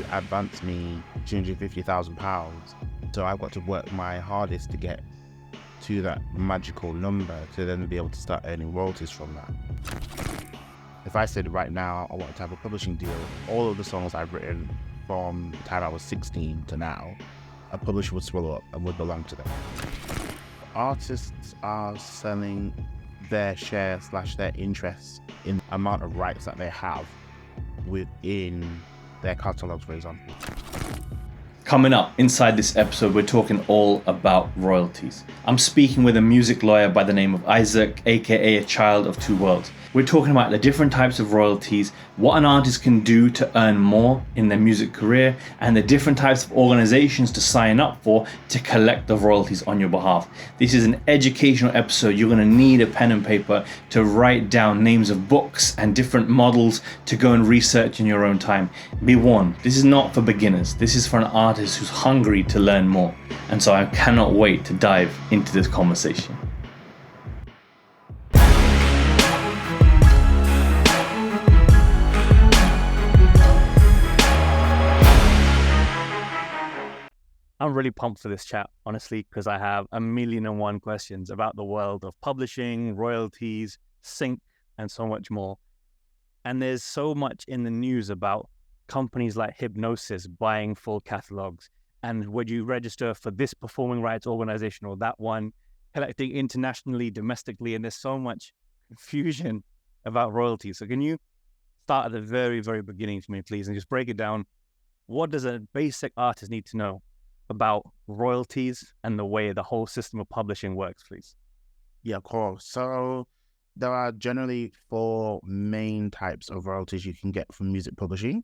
to advance me £250,000. So I've got to work my hardest to get to that magical number to then be able to start earning royalties from that. If I said right now I want to have a publishing deal, all of the songs I've written from the time I was 16 to now, a publisher would swallow up and would belong to them. Artists are selling their share / their interest in the amount of rights that they have within their catalogs, for example. Coming up inside this episode, we're talking all about royalties. I'm speaking with a music lawyer by the name of Isaac, aka a child of two worlds. We're talking about the different types of royalties, what an artist can do to earn more in their music career, and the different types of organizations to sign up for to collect the royalties on your behalf. This is an educational episode. You're going to need a pen and paper to write down names of books and different models to go and research in your own time. Be warned, this is not for beginners. This is for an artist who's hungry to learn more. And so I cannot wait to dive into this conversation. I'm really pumped for this chat, honestly, because I have 1,000,001 questions about the world of publishing, royalties, sync, and so much more. And there's so much in the news about companies like Hypnosis buying full catalogs, and would you register for this performing rights organization or that one, collecting internationally, domestically, and there's so much confusion about royalties. So can you start at the very, very beginning for me, please, and just break it down? What does a basic artist need to know about royalties and the way the whole system of publishing works, please? Yeah, of course. So there are generally 4 main types of royalties you can get from music publishing.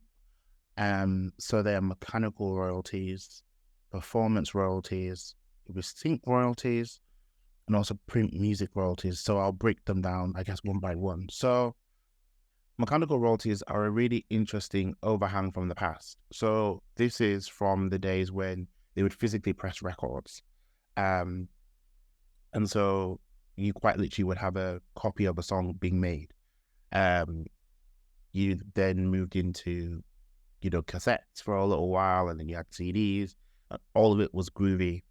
So they are mechanical royalties, performance royalties, sync royalties, and also print music royalties. So I'll break them down, I guess, one by one. So mechanical royalties are a really interesting overhang from the past. So this is from the days when they would physically press records. And so you quite literally would have a copy of a song being made. You then moved into, cassettes for a little while, and then you had CDs. All of it was groovy.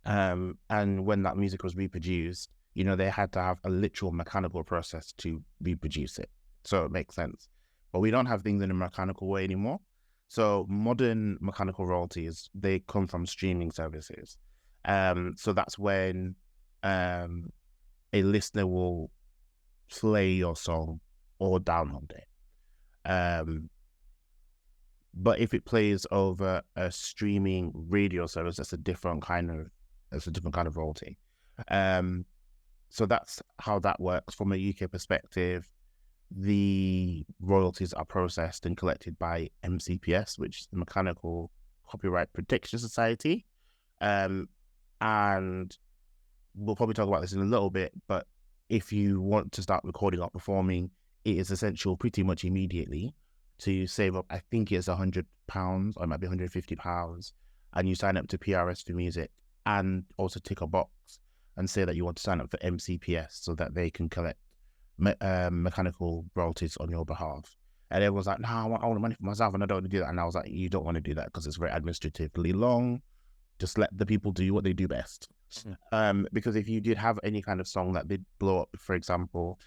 And when that music was reproduced, they had to have a literal mechanical process to reproduce it. So it makes sense. But we don't have things in a mechanical way anymore. So modern mechanical royalties, they come from streaming services. So that's when a listener will play your song or download it. But if it plays over a streaming radio service, that's a different kind of royalty. So that's how that works from a UK perspective. The royalties are processed and collected by MCPS, which is the Mechanical Copyright Protection Society. And we'll probably talk about this in a little bit, but if you want to start recording or performing, it is essential pretty much immediately to save up, I think it's £100, or it might be £150, and you sign up to PRS for music, and also tick a box and say that you want to sign up for MCPS so that they can collect mechanical royalties on your behalf. And everyone's like, no, I want all the money for myself and I don't want to do that. And I was like, you don't want to do that because it's very administratively long. Just let the people do what they do best. Because if you did have any kind of song that did blow up, for example,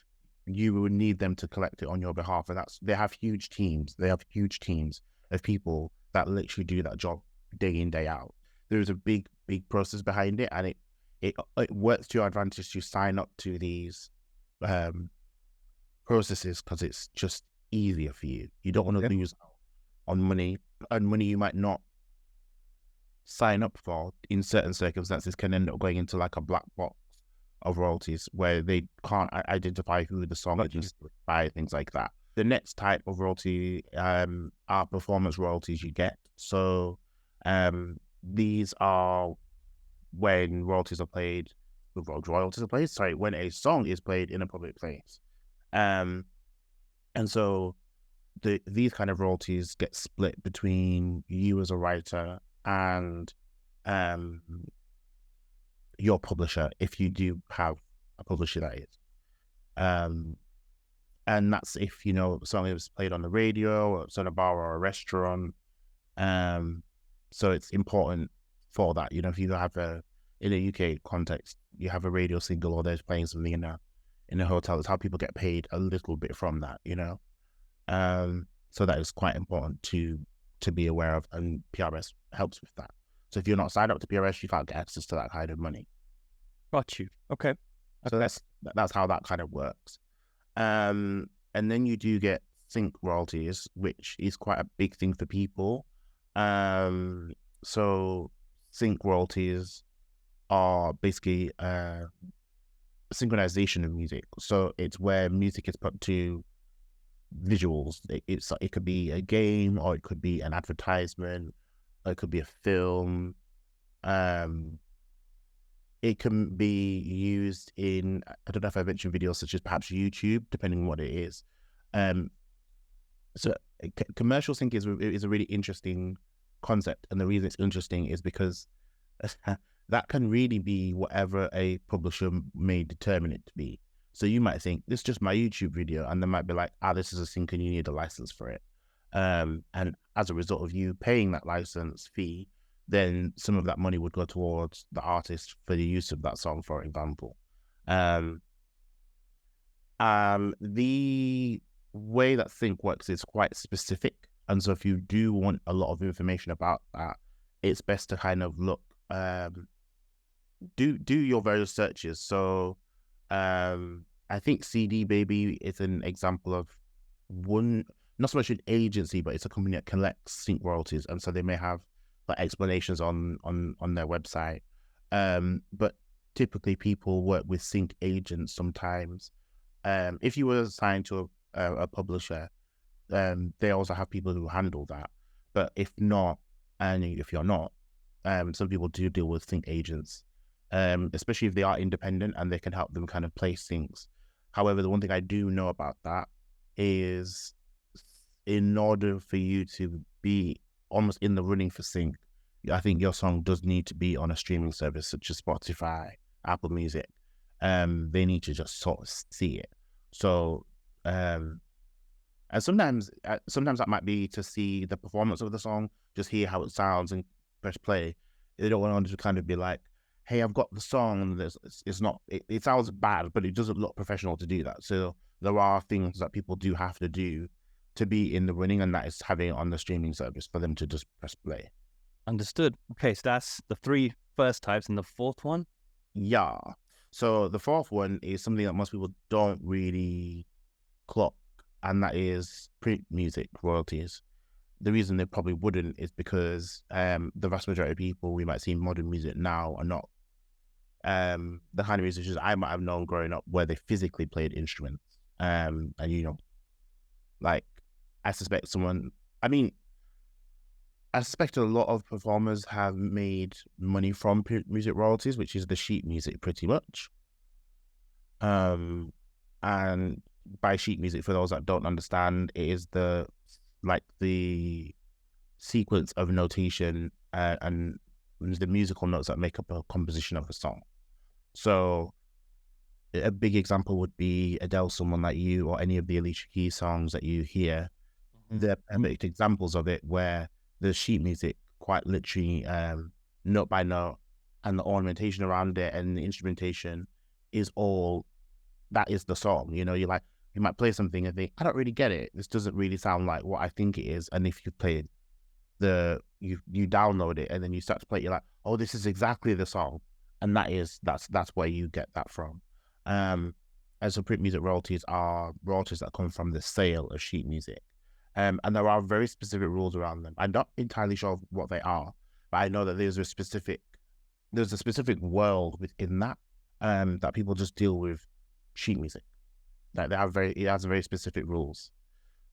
you would need them to collect it on your behalf. And they have huge teams. They have huge teams of people that literally do that job day in, day out. There's a big process behind it, and it works to your advantage to sign up to these processes because it's just easier for you. You don't want to lose on money, and money you might not sign up for in certain circumstances can end up going into like a black box of royalties where they can't identify who the song is by, things like that. The next type of royalty are performance royalties you get. So these are when royalties are played. When a song is played in a public place. And so these kind of royalties get split between you as a writer and your publisher, if you do have a publisher, that is. And that's if, you know, something was played on the radio or it's on a bar or a restaurant. So it's important for that. You know, if you have in a UK context, you have a radio single or there's playing something in a hotel, it's how people get paid a little bit from that, you know. So that is quite important to be aware of, and PRS helps with that. So if you're not signed up to PRS, you can't get access to that kind of money. Got you. Okay. So that's how that kind of works. And then you do get sync royalties, which is quite a big thing for people. So sync royalties are basically synchronization of music. So it's where music is put to visuals. It could be a game, or it could be an advertisement, or it could be a film. It can be used in, I don't know if I mentioned videos such as perhaps YouTube, depending on what it is. So commercial sync is a really interesting concept, and the reason it's interesting is because that can really be whatever a publisher may determine it to be. So you might think, this is just my YouTube video, and they might be like, this is a sync and you need a license for it. And as a result of you paying that license fee, then some of that money would go towards the artist for the use of that song, for example. The way that sync works is quite specific. And so if you do want a lot of information about that, it's best to kind of look, do your various searches. So I think CD Baby is an example of one, not so much an agency, but it's a company that collects sync royalties. And so they may have like explanations on their website. But typically people work with sync agents sometimes. If you were assigned to a publisher, they also have people who handle that. But if not, and if you're not, some people do deal with sync agents, especially if they are independent and they can help them kind of place things. However, the one thing I do know about that is, in order for you to be almost in the running for sync, I think your song does need to be on a streaming service such as Spotify, Apple Music. They need to just sort of see it. So, and sometimes that might be to see the performance of the song, just hear how it sounds and press play. They don't want to kind of be like, hey, I've got the song, it sounds bad, but it doesn't look professional to do that. So there are things that people do have to do to be in the running, and that is having it on the streaming service for them to just press play. Understood. Okay, so that's the three first types, and the fourth one? Yeah. So the fourth one is something that most people don't really clock, and that is PreMusic royalties. The reason they probably wouldn't is because the vast majority of people we might see in modern music now are not the kind of musicians I might have known growing up, where they physically played instruments. And you know, like I suspect a lot of performers have made money from music royalties, which is the sheet music pretty much. And by sheet music, for those that don't understand, it is the sequence of notation and the musical notes that make up a composition of a song. So a big example would be Adele, Someone Like You, or any of the Alicia Keys songs that you hear. They're perfect examples of it, where the sheet music quite literally note by note, and the ornamentation around it and the instrumentation is all, that is the song. You know, you might play something and think, I don't really get it. This doesn't really sound like what I think it is. And if you play it, you download it and then you start to play it, you're like, oh, this is exactly the song. And that's where you get that from. And so PreMusic royalties are royalties that come from the sale of sheet music. And there are very specific rules around them. I'm not entirely sure what they are, but I know that there's a specific world within that that people just deal with sheet music. Like it has very specific rules.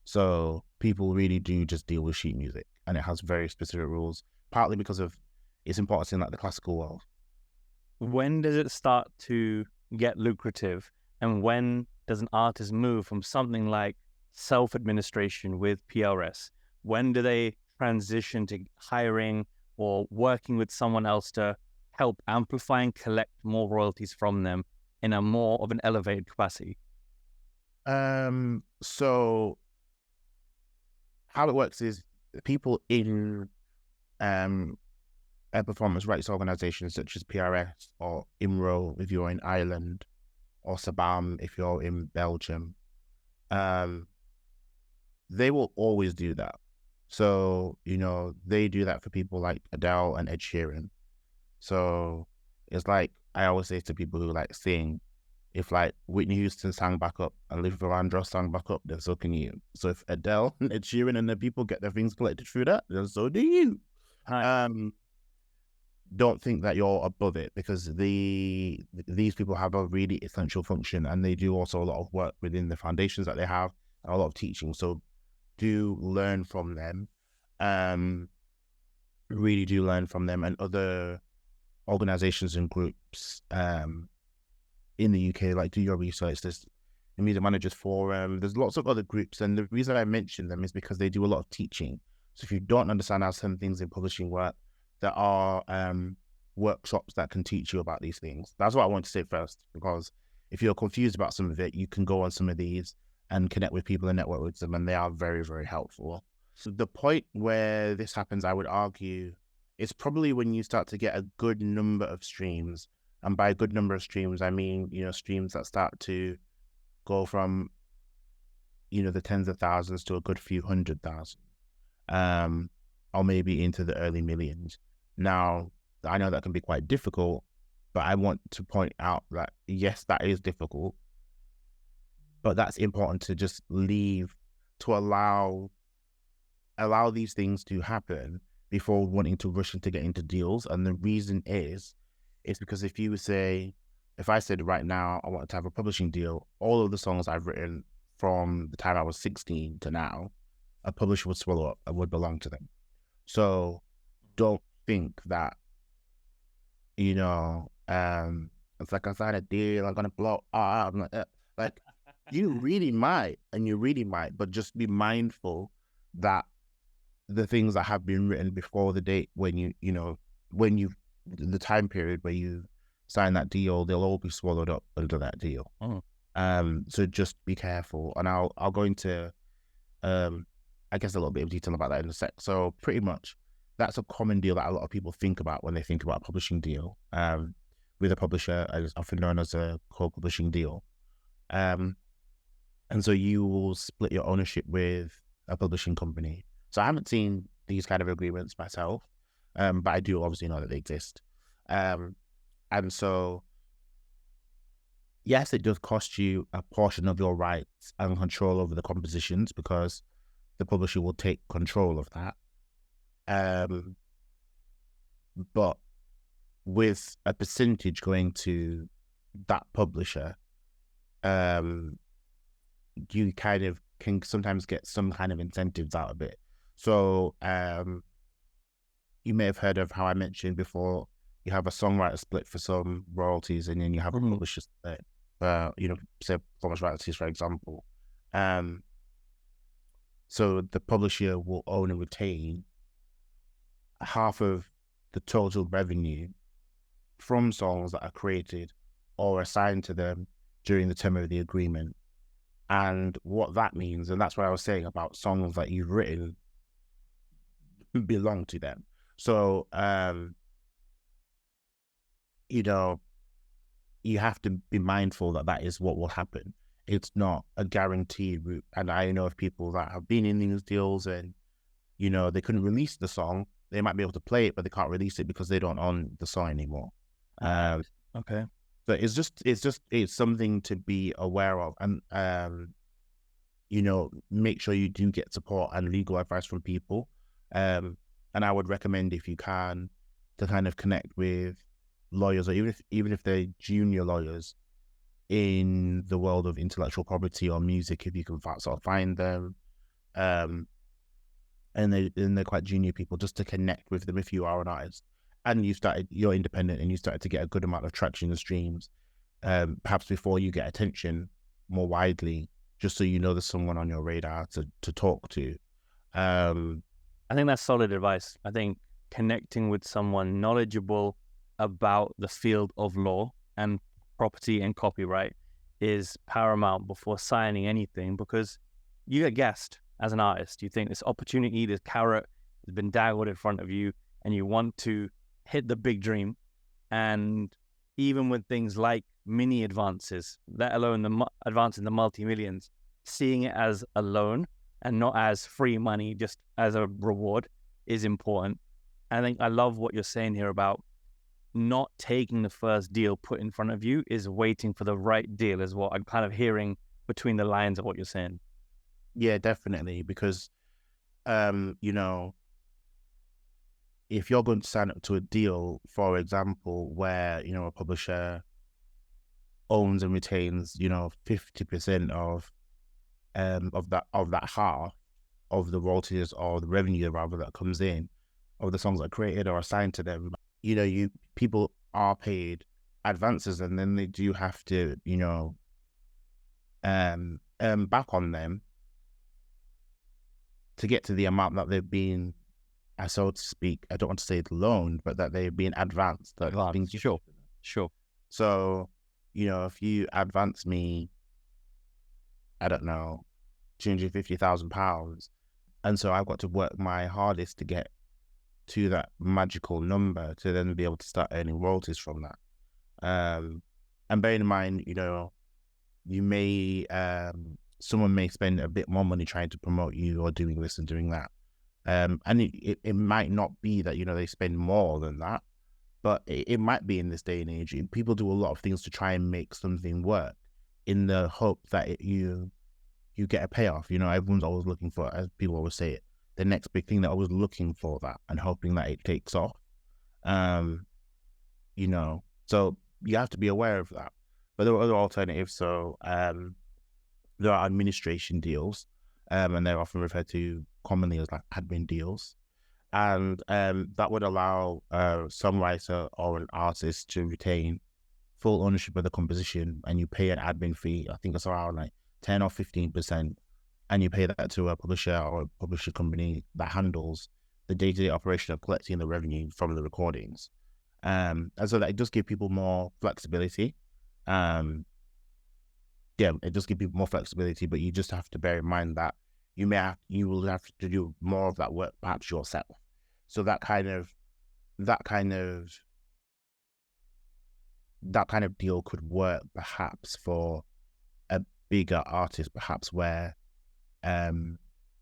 So people really do just deal with sheet music, and it has very specific rules, partly because of its importance in like the classical world. When does it start to get lucrative, and when does an artist move from something like self-administration with PRS? When do they transition to hiring or working with someone else to help amplify and collect more royalties from them in a more of an elevated capacity? So how it works is people in performance rights organizations such as PRS or IMRO if you're in Ireland, or SABAM if you're in Belgium, they will always do that. So, you know, they do that for people like Adele and Ed Sheeran. So it's like, I always say to people who like sing, if like Whitney Houston sang back up and Luther Vandross sang back up, then so can you. So if Adele and Ed Sheeran and the people get their things collected through that, then so do you. Hi. Don't think that you're above it, because these people have a really essential function, and they do also a lot of work within the foundations that they have, and a lot of teaching. So do learn from them. Really do learn from them and other organizations and groups in the UK. Like, do your research. There's the Music Managers Forum. There's lots of other groups, and the reason I mention them is because they do a lot of teaching. So if you don't understand how some things in publishing work, there are workshops that can teach you about these things. That's what I want to say first, because if you're confused about some of it, you can go on some of these and connect with people and network with them, and they are very, very helpful. So the point where this happens, I would argue, is probably when you start to get a good number of streams. And by a good number of streams, I mean, you know, streams that start to go from, you know, the tens of thousands to a good few 100,000, or maybe into the early millions. Now, I know that can be quite difficult, but I want to point out that, yes, that is difficult, but that's important to just leave, to allow these things to happen before wanting to rush into getting into deals. And the reason is because if I said right now I wanted to have a publishing deal, all of the songs I've written from the time I was 16 to now, a publisher would swallow up and would belong to them. So don't think that, you know, it's like I signed a deal, I'm gonna blow up. Like you really might, but just be mindful that the things that have been written before the date when the time period where you sign that deal, they'll all be swallowed up under that deal. So just be careful. And I'll go into I guess a little bit of detail about that in a sec. So pretty much that's a common deal that a lot of people think about when they think about a publishing deal with a publisher, as often known as a co-publishing deal. And so you will split your ownership with a publishing company. So I haven't seen these kind of agreements myself, but I do obviously know that they exist. And so, yes, it does cost you a portion of your rights and control over the compositions, because the publisher will take control of that. But with a percentage going to that publisher, you kind of can sometimes get some kind of incentives out of it. So you may have heard of how I mentioned before, you have a songwriter split for some royalties, and then you have a publisher split, say performance royalties, for example. So the publisher will own and retain half of the total revenue from songs that are created or assigned to them during the term of the agreement. And what that means, and that's what I was saying about songs that you've written belong to them. So, you have to be mindful that that is what will happen. It's not a guaranteed route. And I know of people that have been in these deals and, they couldn't release the song. They might be able to play it, but they can't release it because they don't own the song anymore. Okay. So it's something to be aware of, and make sure you do get support and legal advice from people. And I would recommend, if you can, to kind of connect with lawyers, or even if they're junior lawyers in the world of intellectual property or music, if you can sort of find them. And they're quite junior people, just to connect with them if you are an artist and you're independent and you started to get a good amount of traction and streams, perhaps before you get attention more widely, just so there's someone on your radar to talk to. I think that's solid advice. I think connecting with someone knowledgeable about the field of law and property and copyright is paramount before signing anything, because you get gassed as an artist. You think this opportunity, this carrot has been dangled in front of you, and you want to hit the big dream. And even with things like mini advances, let alone the advance in the multi-millions, seeing it as a loan and not as free money, just as a reward, is important. I think I love what you're saying here about not taking the first deal put in front of you, is waiting for the right deal, is what I'm kind of hearing between the lines of what you're saying. Yeah, definitely. Because, you know, if you're going to sign up to a deal, for example, where, you know, a publisher owns and retains, you know, 50% of that half of the royalties or the revenue rather that comes in of the songs that are created or assigned to them, you know, people are paid advances, and then they do have to, you know, back on them to get to the amount that they've been, so to speak, I don't want to say loaned, but that they've been advanced. Sure. So, you know, if you advance me, I don't know, £250,000, and so I've got to work my hardest to get to that magical number to then be able to start earning royalties from that. And bearing in mind, you know, you may, someone may spend a bit more money trying to promote you or doing this and doing that. And it might not be that, you know, they spend more than that, but it might be in this day and age. People do a lot of things to try and make something work in the hope that you get a payoff. You know, everyone's always looking for, as people always say it, the next big thing. They're always looking for that and hoping that it takes off. You know, so you have to be aware of that. But there are other alternatives. So there are administration deals, and they're often referred to commonly as like admin deals. And that would allow a songwriter or an artist to retain full ownership of the composition, and you pay an admin fee. I think it's around like 10 or 15%. And you pay that to a publisher or a publisher company that handles the day-to-day operation of collecting the revenue from the recordings. And so that it does give people more flexibility. Yeah, it does give people more flexibility, but you just have to bear in mind that you will have to do more of that work perhaps yourself. So that kind of deal could work perhaps for a bigger artist, perhaps where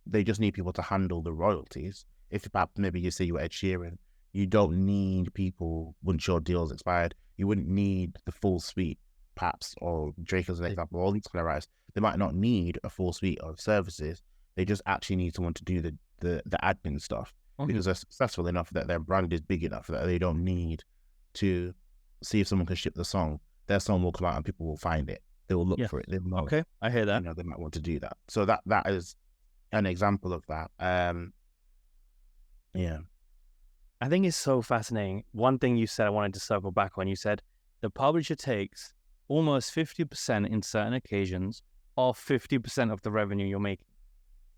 they just need people to handle the royalties. If perhaps maybe you say you were Ed Sheeran, you don't need people once your deal's expired. You wouldn't need the full suite, perhaps, or Drake as an example, all these kind of artists. They might not need a full suite of services. They just actually need someone to do the admin stuff, because they're successful enough that their brand is big enough that they don't need to see if someone can ship the song. Their song will come out and people will find it. They will look for it. They will know. Okay, I hear that. You know, they might want to do that. So that is an example of that. Yeah. I think it's so fascinating. One thing you said I wanted to circle back on, you said the publisher takes almost 50% in certain occasions of 50% of the revenue you're making.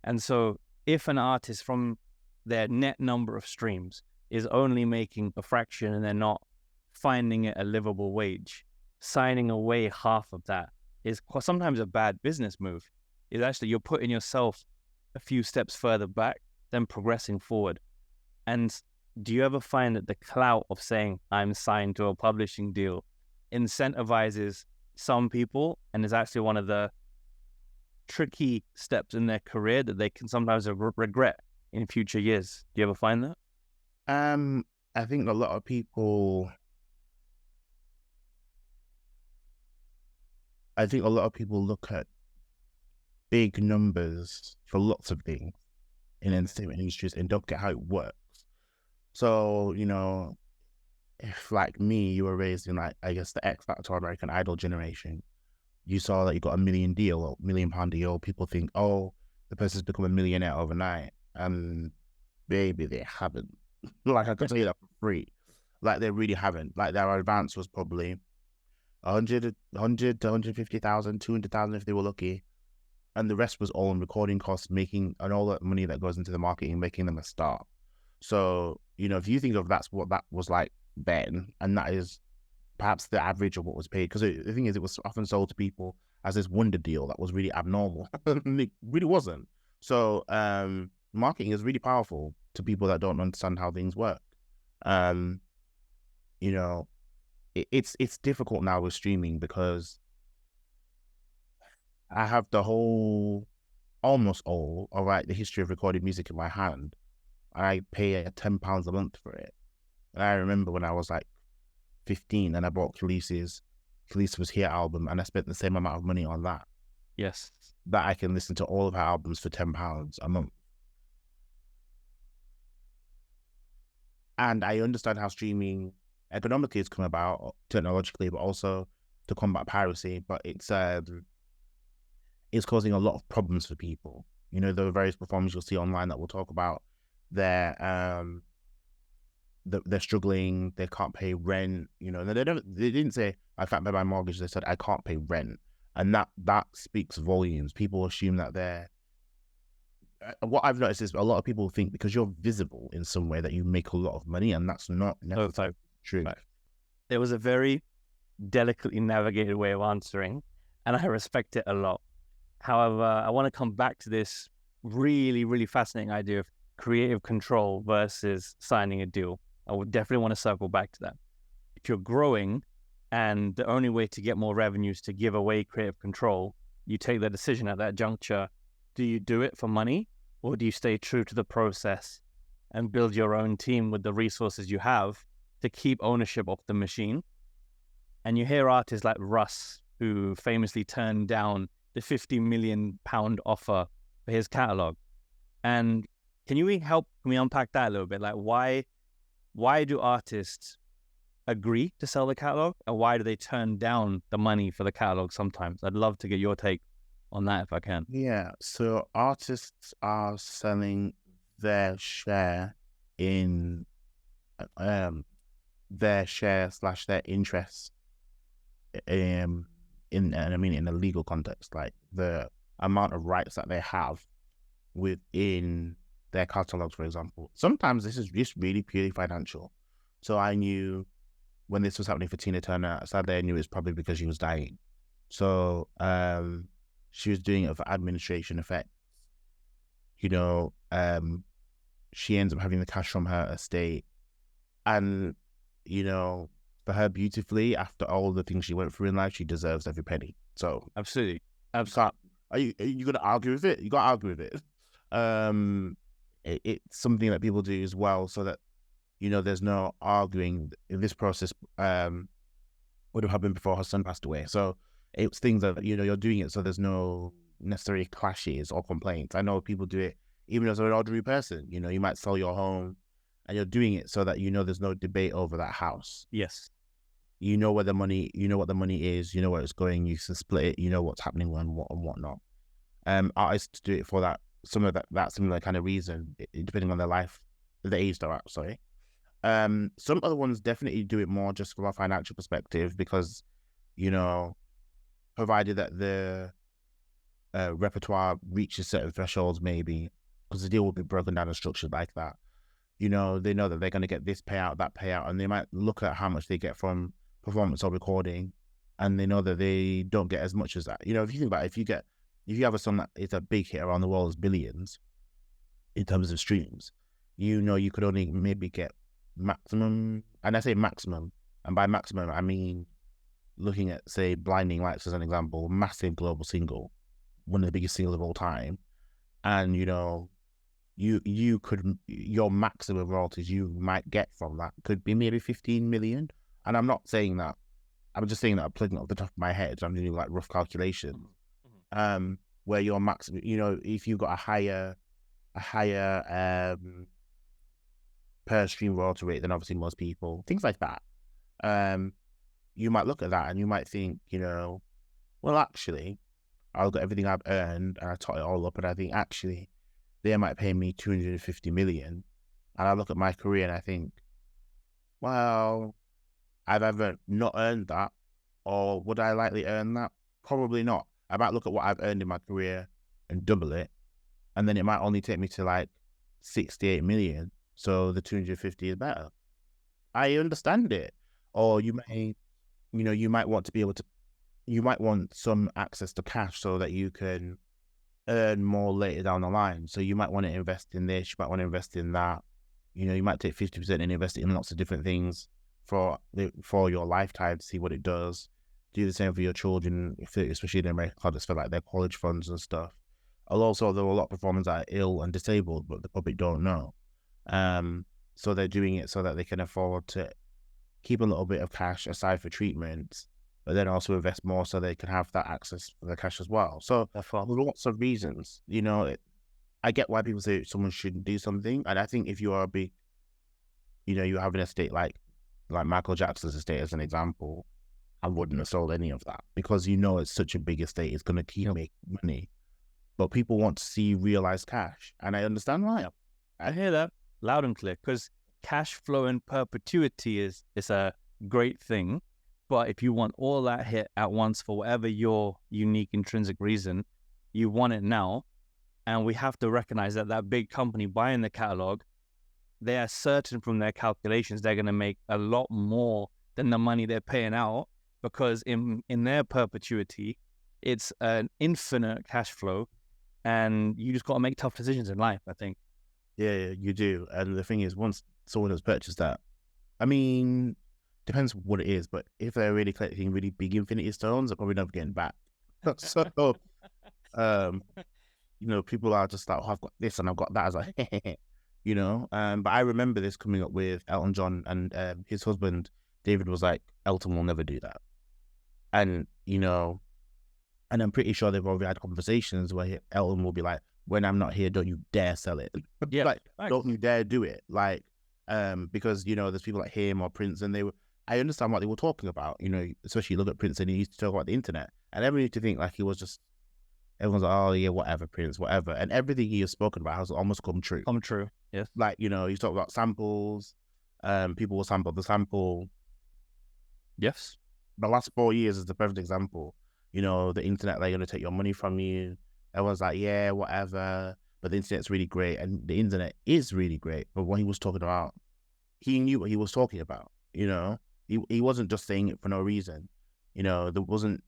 And so if an artist from their net number of streams is only making a fraction and they're not finding it a livable wage, signing away half of that is sometimes a bad business move. It's actually, you're putting yourself a few steps further back than progressing forward. And do you ever find that the clout of saying I'm signed to a publishing deal incentivizes some people, and is actually one of the tricky steps in their career that they can sometimes regret in future years? Do you ever find that? I think a lot of people look at big numbers for lots of things in entertainment industries and don't get how it works. So, you know, if like me, you were raised in, like, I guess, the X Factor or American Idol generation, you saw that you got a $1 million deal or £1 million deal. People think, oh, the person's become a millionaire overnight. And baby, they haven't. Like, I could tell you that for free. Like, they really haven't. Like, their advance was probably 100 to 150,000, 200,000 if they were lucky. And the rest was all in recording costs, and all that money that goes into the marketing, making them a star. So, you know, if you think of that's what that was like then, and that is perhaps the average of what was paid. Because the thing is, it was often sold to people as this wonder deal that was really abnormal. It really wasn't. So marketing is really powerful to people that don't understand how things work. You know, it's difficult now with streaming because I have almost all the history of recorded music in my hand. I pay £10 a month for it. And I remember when I was like 15 and I bought Khaleesi's Was Here album, and I spent the same amount of money on that. Yes. That I can listen to all of her albums for £10 a month. And I understand how streaming economically has come about, technologically, but also to combat piracy. But it's causing a lot of problems for people. You know, there are various performers you'll see online that will talk about they're struggling, they can't pay rent. You know, they didn't say I can't pay my mortgage. They said I can't pay rent, and that speaks volumes. People assume that they're. What I've noticed is a lot of people think because you're visible in some way that you make a lot of money, and that's not necessarily true. It was a very delicately navigated way of answering, and I respect it a lot. However, I want to come back to this really, really fascinating idea of creative control versus signing a deal. I would definitely want to circle back to that. If you're growing and the only way to get more revenue is to give away creative control, you take the decision at that juncture. Do you do it for money, or do you stay true to the process and build your own team with the resources you have to keep ownership of the machine? And you hear artists like Russ, who famously turned down the £50 million offer for his catalog. And can we unpack that a little bit? Like, why do artists agree to sell the catalog, and why do they turn down the money for the catalog sometimes? I'd love to get your take on that if I can. Yeah, so artists are selling their share in their interest in a legal context, like the amount of rights that they have within their catalogs, for example. Sometimes this is just really purely financial. So I knew when this was happening for Tina Turner, sadly I knew it was probably because she was dying. So she was doing it for administration effects. You know, she ends up having the cash from her estate, and you know, for her, beautifully, after all the things she went through in life, she deserves every penny. So absolutely. Are you gonna argue with it? You gotta argue with it. It's something that people do as well, so that you know there's no arguing. In this process would have happened before her son passed away. So it's things that you know you're doing it so there's no necessarily clashes or complaints. I know people do it even as an ordinary person. You know, you might sell your home, and you're doing it so that you know there's no debate over that house. Yes. You know where the money, you know what the money is, you know where it's going, you can split it, you know what's happening when, what and whatnot. Artists do it for that, some of that similar kind of reason, depending on their life, the age they're at, sorry. Some other ones definitely do it more just from a financial perspective because, you know, provided that the repertoire reaches certain thresholds, maybe, because the deal will be broken down and structured like that. You know, they know that they're going to get this payout, that payout, and they might look at how much they get from performance or recording, and they know that they don't get as much as that. You know, if you think about it, if you have a song that is a big hit around the world, it's billions in terms of streams, you know, you could only maybe get maximum, and I say maximum, and by maximum, I mean looking at, say, Blinding Lights as an example, massive global single, one of the biggest singles of all time, and, you know, you could, your maximum royalties you might get from that could be maybe 15 million. And I'm not saying that, I'm just saying that I'm plugging it off the top of my head. I'm doing like rough calculations. Where your maximum, you know, if you got a higher per stream royalty rate than obviously most people, things like that. You might look at that and you might think, you know, well, actually, I've got everything I've earned and I tot it all up, and I think actually they might pay me 250 million. And I look at my career and I think, well, I've either not earned that, or would I likely earn that? Probably not. I might look at what I've earned in my career and double it, and then it might only take me to like 68 million. So the 250 is better. I understand it. Or you may you might want to be able to, you might want some access to cash so that you can earn more later down the line. So you might want to invest in this, you might want to invest in that. You might take 50% and invest it in lots of different things for your lifetime to see what it does. Do the same for your children, especially in America, just for like their college funds and stuff. Also, there are a lot of performers that are ill and disabled, but the public don't know. So they're doing it so that they can afford to keep a little bit of cash aside for treatments, but then also invest more so they can have that access for the cash as well. So there's lots of reasons. I get why people say someone shouldn't do something, and I think if you are a big, you have an estate like Michael Jackson's estate as an example, I wouldn't have sold any of that because it's such a big estate, it's going to keep making money. But people want to see realized cash, and I understand why. I hear that loud and clear, because cash flow in perpetuity is a great thing. But if you want all that hit at once for whatever your unique intrinsic reason, you want it now. And we have to recognize that big company buying the catalog, they are certain from their calculations they're going to make a lot more than the money they're paying out, because in their perpetuity, it's an infinite cash flow, and you just got to make tough decisions in life, I think. Yeah, you do. And the thing is, once someone has purchased that, I mean, depends what it is, but if they're really collecting really big Infinity Stones, they're probably never getting back. So, people are just like, oh, I've got this and I've got that. I was like, but I remember this coming up with Elton John, and his husband, David, was like, Elton will never do that. And, and I'm pretty sure they've already had conversations where Elton will be like, when I'm not here, don't you dare sell it. Yeah, like, don't you dare do it. Like, because, there's people like him or Prince, and I understand what they were talking about, especially you look at Prince and he used to talk about the internet, and everyone used to think like he was just, everyone's like, oh yeah, whatever, Prince, whatever. And everything he has spoken about has almost come true. Yes. Like, he's talked about samples, people will sample the sample. Yes. The last 4 years is the perfect example. The internet, they're going to take your money from you. Everyone's like, yeah, whatever. But the internet's really great. And the internet is really great. But what he was talking about, he knew what he was talking about. He wasn't just saying it for no reason. There wasn't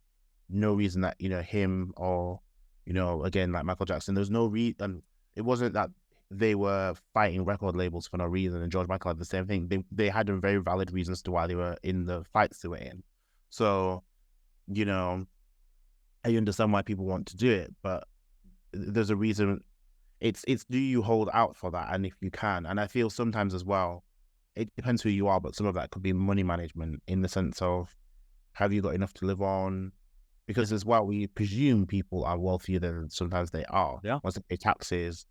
no reason that, him or, again, like Michael Jackson, there's no reason. It wasn't that they were fighting record labels for no reason, and George Michael had the same thing. They had a very valid reasons to why they were in the fights they were in. So, I understand why people want to do it, but there's a reason. It's do you hold out for that, and if you can. And I feel sometimes as well, it depends who you are, but some of that could be money management, in the sense of, have you got enough to live on? Because as well, we presume people are wealthier than sometimes they are. Yeah. Once they pay taxes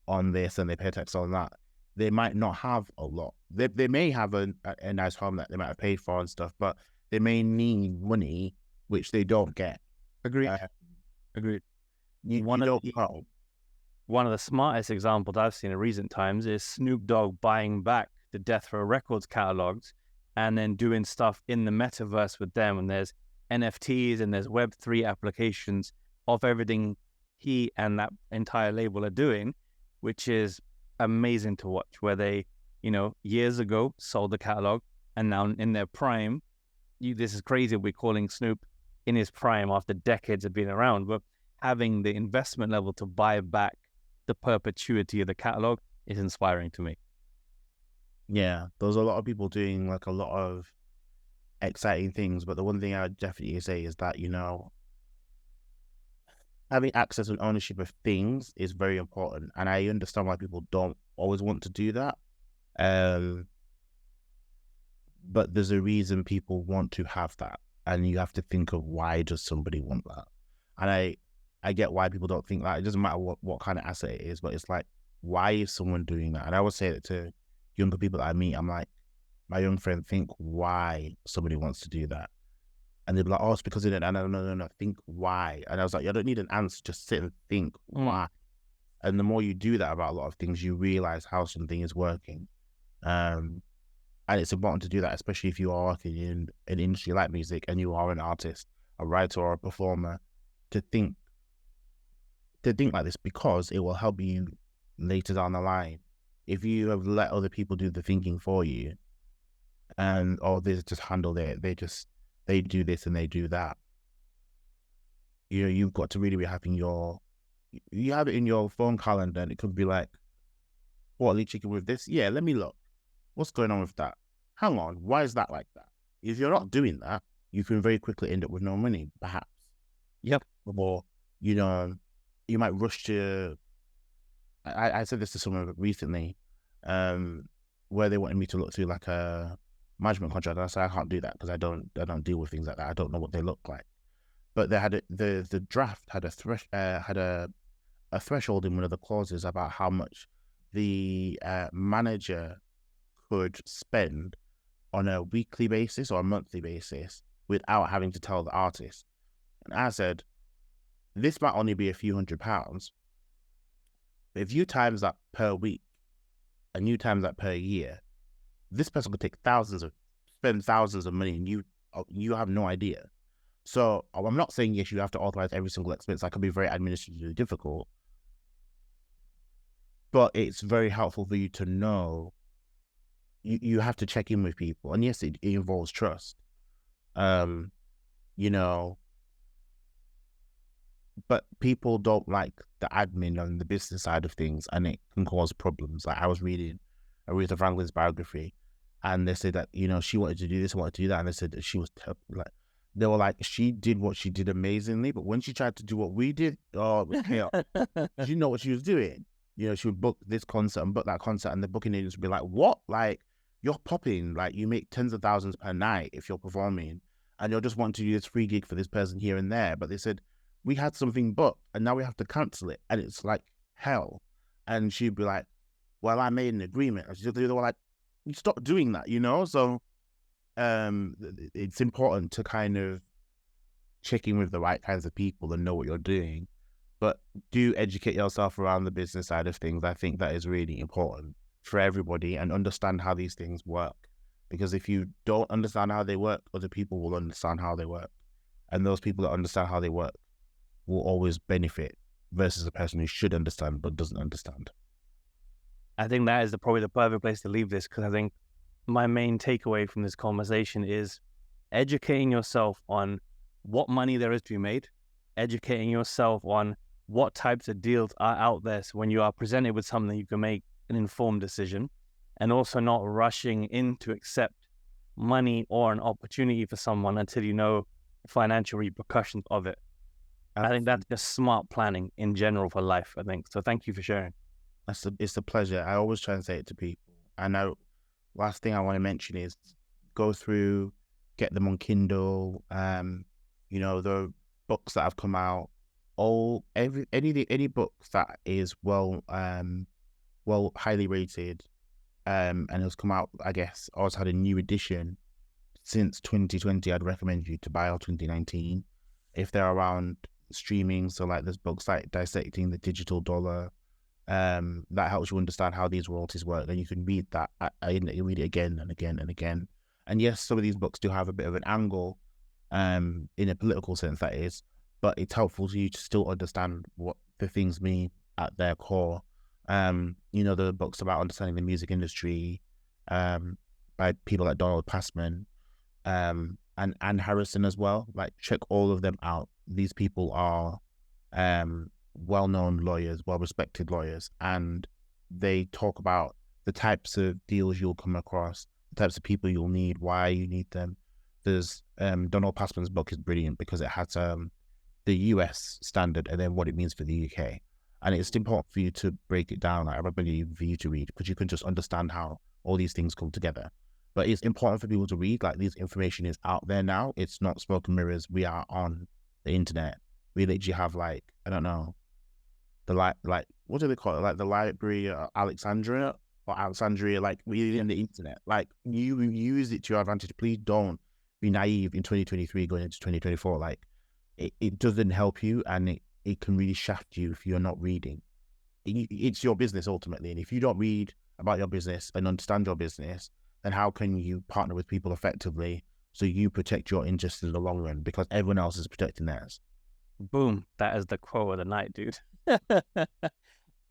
on this and they pay tax on that, they might not have a lot. They may have a nice home that they might have paid for and stuff, but they may need money, which they don't get. Agreed. One of the smartest examples I've seen in recent times is Snoop Dogg buying back the Death Row Records catalogs and then doing stuff in the metaverse with them. And there's NFTs and there's Web3 applications of everything he and that entire label are doing, which is amazing to watch, where they, years ago sold the catalog, and now in their prime, this is crazy, we're calling Snoop in his prime after decades of being around, but having the investment level to buy back the perpetuity of the catalog is inspiring to me. Yeah, there's a lot of people doing like a lot of exciting things, but the one thing I would definitely say is that, having access and ownership of things is very important, and I understand why people don't always want to do that. But there's a reason people want to have that, and you have to think of, why does somebody want that? And I get why people don't think that. It doesn't matter what kind of asset it is, but it's like, why is someone doing that? And I would say that to younger people that I meet, I'm like, my young friend, think why somebody wants to do that. And they'd be like, oh, it's because of it. And I no, think why. And I was like, I don't need an answer, just sit and think why. And the more you do that about a lot of things, you realize how something is working. And it's important to do that, especially if you are working in an industry like music and you are an artist, a writer, or a performer, to think like this, because it will help you later down the line. If you have let other people do the thinking for you, or they just handle it, they just they do this and they do that. You know, you've got to really be having you have it in your phone calendar, and it could be like, what, are chicken with this? Yeah, let me look. What's going on with that? Hang on, why is that like that? If you're not doing that, you can very quickly end up with no money, perhaps. Yep. Or, you know, you might rush to, I said this to someone recently, where they wanted me to look through like a management contract. And I said, I can't do that because I don't deal with things like that. I don't know what they look like. But they had the draft had a threshold in one of the clauses about how much the manager could spend on a weekly basis or a monthly basis without having to tell the artist. And I said, this might only be a few £100s, but if you times that per week and you times that per year, this person could spend thousands of money, and you have no idea. So I'm not saying yes, you have to authorize every single expense. That can be very administratively difficult, but it's very helpful for you to know. You have to check in with people, and yes, it involves trust. You know, but people don't like the admin and the business side of things, and it can cause problems. Like I was reading Aretha Franklin's biography, and they said that, you know, she wanted to do this, wanted to do that, and they said that she was they were like, she did what she did amazingly, but when she tried to do what we did, oh, it was chaos. She didn't know what she was doing. You know, she would book this concert and book that concert, and the booking agents would be like, what? Like, you're popping, like, you make tens of thousands per night if you're performing, and you're just wanting to do this free gig for this person here and there. But they said, we had something booked, and now we have to cancel it, and it's like hell. And she'd be like, well, I made an agreement. And they were like, you stop doing that, you know? So it's important to kind of check in with the right kinds of people and know what you're doing, but do educate yourself around the business side of things. I think that is really important for everybody, and understand how these things work, because if you don't understand how they work, other people will understand how they work, and those people that understand how they work will always benefit versus a person who should understand but doesn't understand. I think that is probably the perfect place to leave this, because I think my main takeaway from this conversation is educating yourself on what money there is to be made, educating yourself on what types of deals are out there, so when you are presented with something, you can make an informed decision, and also not rushing in to accept money or an opportunity for someone until you know the financial repercussions of it. I think that's just smart planning in general for life, I think. So thank you for sharing. It's a pleasure. I always try and say it to people. I know. Last thing I want to mention is go through, get them on Kindle. You know, the books that have come out, any books that is well highly rated, and it's come out, I guess, also had a new edition since 2020. I'd recommend you to buy, or 2019, if they're around streaming. So like there's books like Dissecting the Digital Dollar. That helps you understand how these royalties work, and you can read that. You read it again and again and again. And yes, some of these books do have a bit of an angle, in a political sense, that is, but it's helpful to you to still understand what the things mean at their core. You know, the books about understanding the music industry, by people like Donald Passman, and Anne Harrison as well. Like, check all of them out. These people are well-known lawyers, well-respected lawyers, and they talk about the types of deals you'll come across, the types of people you'll need, why you need them. There's Donald Passman's book is brilliant because it has the US standard and then what it means for the UK, and it's important for you to break it down. Like, I recommend for you to read, because you can just understand how all these things come together. But it's important for people to read. Like, this information is out there now. It's not smoke and mirrors. We are on the internet. We literally have, like, I don't know, like what do they call it? Like the Library of Alexandria, like, really in the internet. Like, you use it to your advantage. Please don't be naive in 2023 going into 2024. Like, it doesn't help you, and it can really shaft you if you're not reading. It's your business ultimately, and if you don't read about your business and understand your business, then how can you partner with people effectively so you protect your interests in the long run, because everyone else is protecting theirs? Boom. That is the quote of the night, dude.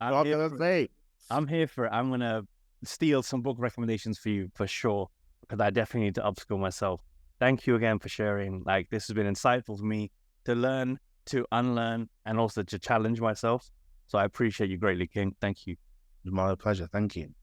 I'm here for it. I'm going to steal some book recommendations for you for sure, because I definitely need to upskill myself. thank you again for sharing. Like, this has been insightful for me to learn, to unlearn, and also to challenge myself. So I appreciate you greatly, King. Thank you. It's my pleasure. Thank you.